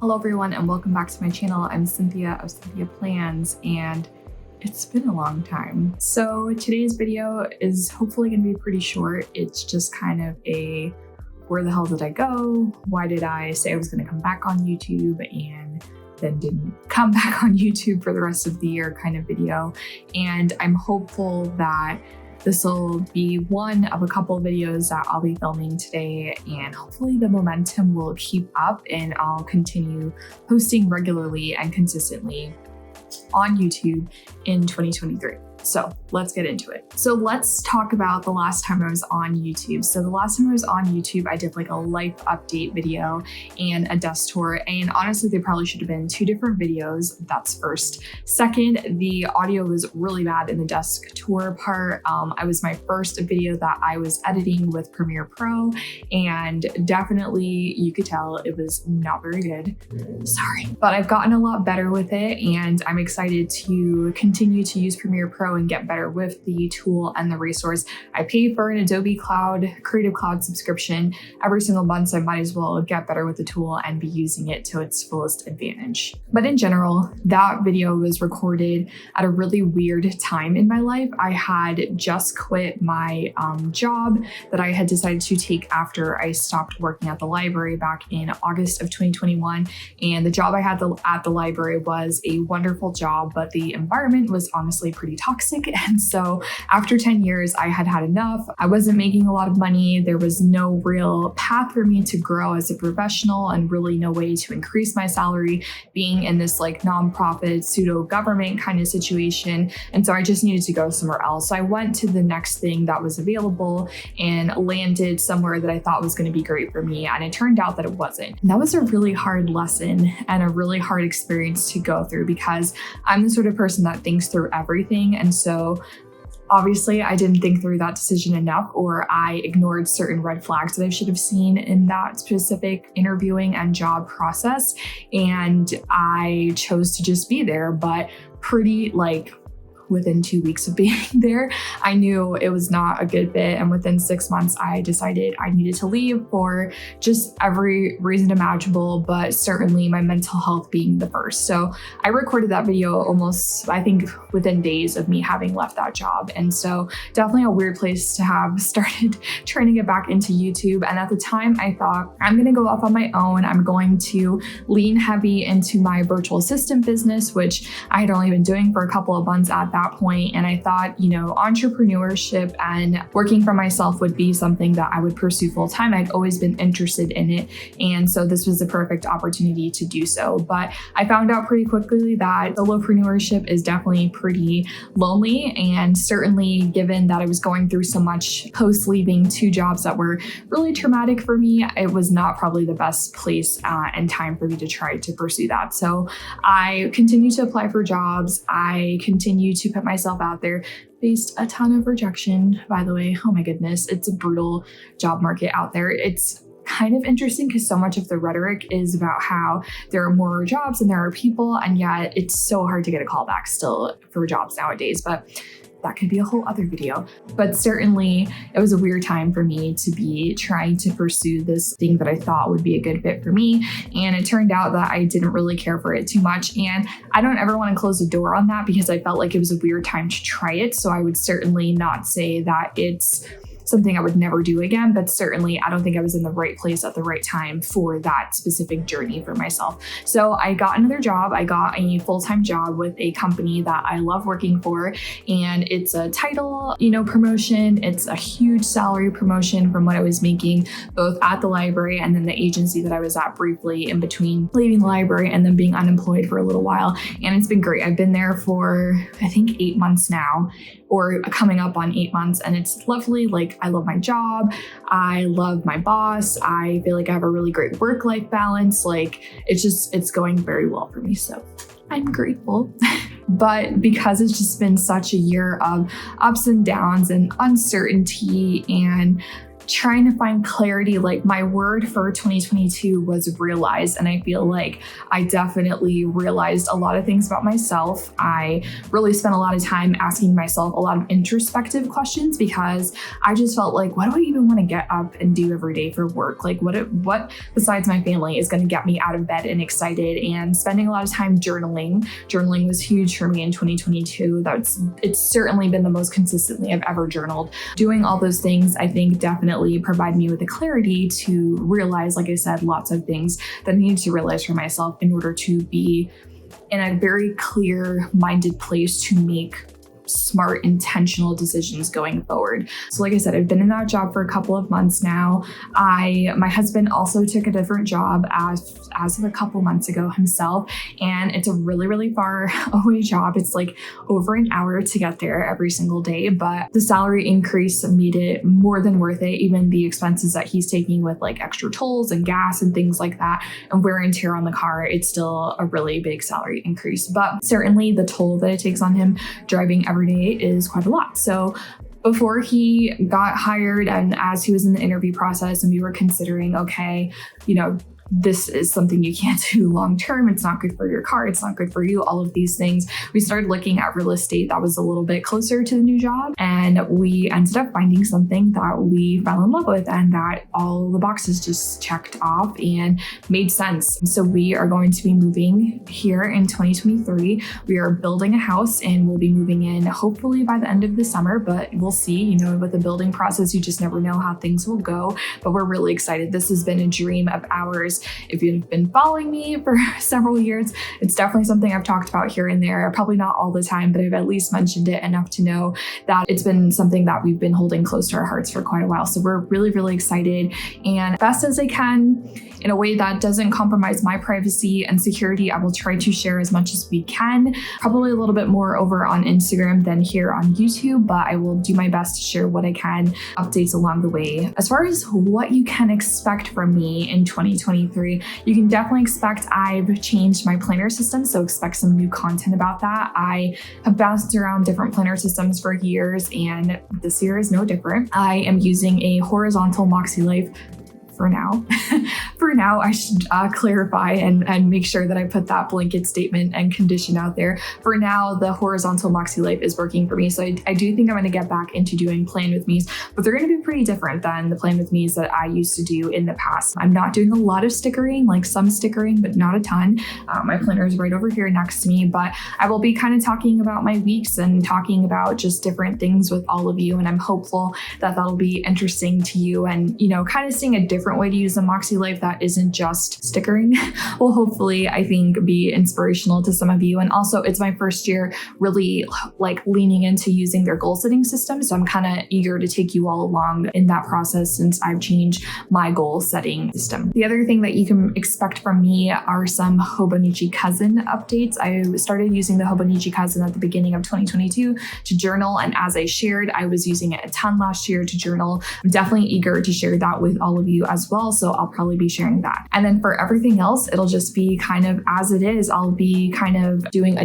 Hello everyone and welcome back to my channel. I'm Cynthia of Cynthia Plans and it's been a long time. So today's video is hopefully going to be pretty short. It's just kind of a where the hell did I go? Why did I say I was going to come back on YouTube and then didn't come back on YouTube for the rest of the year kind of video. And I'm hopeful that this will be one of a couple of videos that I'll be filming today, and hopefully the momentum will keep up and I'll continue posting regularly and consistently on YouTube in 2023. So let's get into it. So let's talk about the last time I was on YouTube. So the last time I was on YouTube, I did like a life update video and a desk tour. And honestly, they probably should have been two different videos. That's first. Second, the audio was really bad in the desk tour part. I was my first video that I was editing with Premiere Pro, and definitely you could tell it was not very good. Sorry, but I've gotten a lot better with it, and I'm excited to continue to use Premiere Pro and get better with the tool and the resource. I pay for an Adobe Creative Cloud subscription every single month, so I might as well get better with the tool and be using it to its fullest advantage. But in general, that video was recorded at a really weird time in my life. I had just quit my job that I had decided to take after I stopped working at the library back in August of 2021. And the job I had at the library was a wonderful job, but the environment was honestly pretty toxic. And so after 10 years, I had had enough. I wasn't making a lot of money. There was no real path for me to grow as a professional and really no way to increase my salary being in this like nonprofit pseudo government kind of situation. And so I just needed to go somewhere else. So I went to the next thing that was available and landed somewhere that I thought was going to be great for me. And it turned out that it wasn't. And that was a really hard lesson and a really hard experience to go through because I'm the sort of person that thinks through everything. And so obviously I didn't think through that decision enough, or I ignored certain red flags that I should have seen in that specific interviewing and job process. And I chose to just be there, but pretty within 2 weeks of being there, I knew it was not a good fit. And within 6 months, I decided I needed to leave for just every reason imaginable, but certainly my mental health being the first. So I recorded that video almost, I think, within days of me having left that job. And so definitely a weird place to have started trying to get back into YouTube. And at the time I thought, I'm going to go off on my own. I'm going to lean heavy into my virtual assistant business, which I had only been doing for a couple of months at that point. And I thought, entrepreneurship and working for myself would be something that I would pursue full time. I'd always been interested in it. And so this was the perfect opportunity to do so. But I found out pretty quickly that solopreneurship is definitely pretty lonely. And certainly given that I was going through so much post leaving two jobs that were really traumatic for me, it was not probably the best place and time for me to try to pursue that. So I continued to apply for jobs. I continued to put myself out there, faced a ton of rejection, by the way. Oh my goodness, it's a brutal job market out there. It's kind of interesting because so much of the rhetoric is about how there are more jobs than there are people, and yet it's so hard to get a call back still for jobs nowadays. But that could be a whole other video. But certainly it was a weird time for me to be trying to pursue this thing that I thought would be a good fit for me. And it turned out that I didn't really care for it too much. And I don't ever want to close the door on that because I felt like it was a weird time to try it. So I would certainly not say that it's something I would never do again, but certainly I don't think I was in the right place at the right time for that specific journey for myself. So I got another job. I got a full-time job with a company that I love working for, and it's a title, promotion. It's a huge salary promotion from what I was making both at the library and then the agency that I was at briefly in between leaving the library and then being unemployed for a little while. And it's been great. I've been there for, I think, 8 months now, or coming up on 8 months. And it's lovely. I love my job. I love my boss. I feel like I have a really great work-life balance. It's going very well for me. So I'm grateful. But because it's just been such a year of ups and downs and uncertainty and trying to find clarity. Like my word for 2022 was realize. And I feel like I definitely realized a lot of things about myself. I really spent a lot of time asking myself a lot of introspective questions because I just felt like, what do I even want to get up and do every day for work? Like what besides my family is going to get me out of bed and excited? And spending a lot of time journaling. Journaling was huge for me in 2022. It's certainly been the most consistently I've ever journaled. Doing all those things, I think, definitely provide me with the clarity to realize, like I said, lots of things that I needed to realize for myself in order to be in a very clear-minded place to make smart, intentional decisions going forward. So like I said, I've been in that job for a couple of months now. My husband also took a different job as of a couple months ago himself, and it's a really, really far away job. It's like over an hour to get there every single day, but the salary increase made it more than worth it. Even the expenses that he's taking with like extra tolls and gas and things like that and wear and tear on the car, it's still a really big salary increase. But certainly the toll that it takes on him driving every day is quite a lot. So before he got hired and as he was in the interview process and we were considering, okay, this is something you can't do long term. It's not good for your car. It's not good for you. All of these things. We started looking at real estate that was a little bit closer to the new job. And we ended up finding something that we fell in love with and that all the boxes just checked off and made sense. So we are going to be moving here in 2023. We are building a house and we'll be moving in hopefully by the end of the summer, but we'll see. With the building process, you just never know how things will go. But we're really excited. This has been a dream of ours. If you've been following me for several years, it's definitely something I've talked about here and there, probably not all the time, but I've at least mentioned it enough to know that it's been something that we've been holding close to our hearts for quite a while. So we're really, really excited, and best as I can in a way that doesn't compromise my privacy and security, I will try to share as much as we can, probably a little bit more over on Instagram than here on YouTube, but I will do my best to share what I can, updates along the way. As far as what you can expect from me in 2023, you can definitely expect I've changed my planner system, so expect some new content about that. I have bounced around different planner systems for years, and this year is no different. I am using a horizontal MoxieLife for now. For now, I should clarify and make sure that I put that blanket statement and condition out there. For now, the horizontal MoxieLife is working for me. So I do think I'm going to get back into doing plan with me's, but they're going to be pretty different than the plan with me's that I used to do in the past. I'm not doing a lot of stickering, like some stickering, but not a ton. My planner is right over here next to me, but I will be kind of talking about my weeks and talking about just different things with all of you. And I'm hopeful that that'll be interesting to you and, kind of seeing a different way to use the MoxieLife that isn't just stickering will hopefully, I think, be inspirational to some of you. And also it's my first year really like leaning into using their goal setting system. So I'm kind of eager to take you all along in that process since I've changed my goal setting system. The other thing that you can expect from me are some Hobonichi Cousin updates. I started using the Hobonichi Cousin at the beginning of 2022 to journal. And as I shared, I was using it a ton last year to journal. I'm definitely eager to share that with all of you as well. So I'll probably be sharing that. And then for everything else, it'll just be kind of as it is. I'll be kind of doing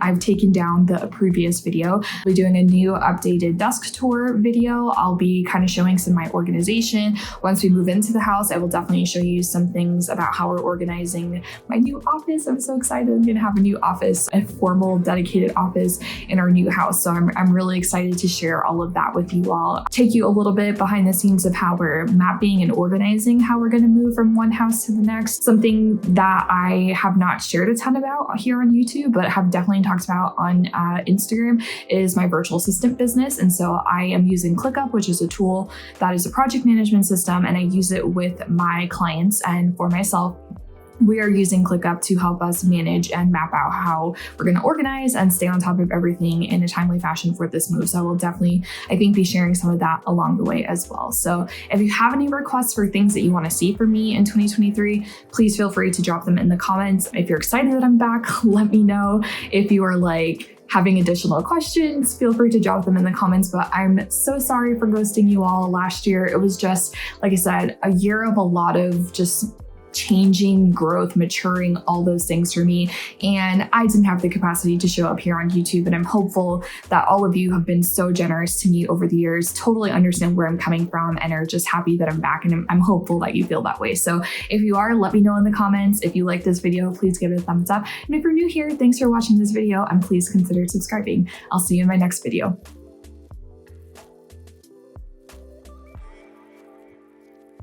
I've taken down the previous video. I'll be doing a new updated desk tour video. I'll be kind of showing some of my organization. Once we move into the house, I will definitely show you some things about how we're organizing my new office. I'm so excited. I'm going to have a new office, a formal dedicated office in our new house. So I'm really excited to share all of that with you all. Take you a little bit behind the scenes of how we're mapping and organizing how we're going to move from one house to the next. Something that I have not shared a ton about here on YouTube, but have definitely talked about on Instagram is my virtual assistant business. And so I am using ClickUp, which is a tool that is a project management system, and I use it with my clients and for myself. We are using ClickUp to help us manage and map out how we're going to organize and stay on top of everything in a timely fashion for this move. So I will definitely, I think, be sharing some of that along the way as well. So if you have any requests for things that you want to see from me in 2023, please feel free to drop them in the comments. If you're excited that I'm back, let me know. If you are having additional questions, feel free to drop them in the comments. But I'm so sorry for ghosting you all last year. It was just, like I said, a year of a lot of just changing, growth, maturing, all those things for me. And I didn't have the capacity to show up here on YouTube. And I'm hopeful that all of you have been so generous to me over the years, totally understand where I'm coming from, and are just happy that I'm back. And I'm hopeful that you feel that way. So if you are, let me know in the comments. If you like this video, please give it a thumbs up. And if you're new here, thanks for watching this video, and please consider subscribing. I'll see you in my next video.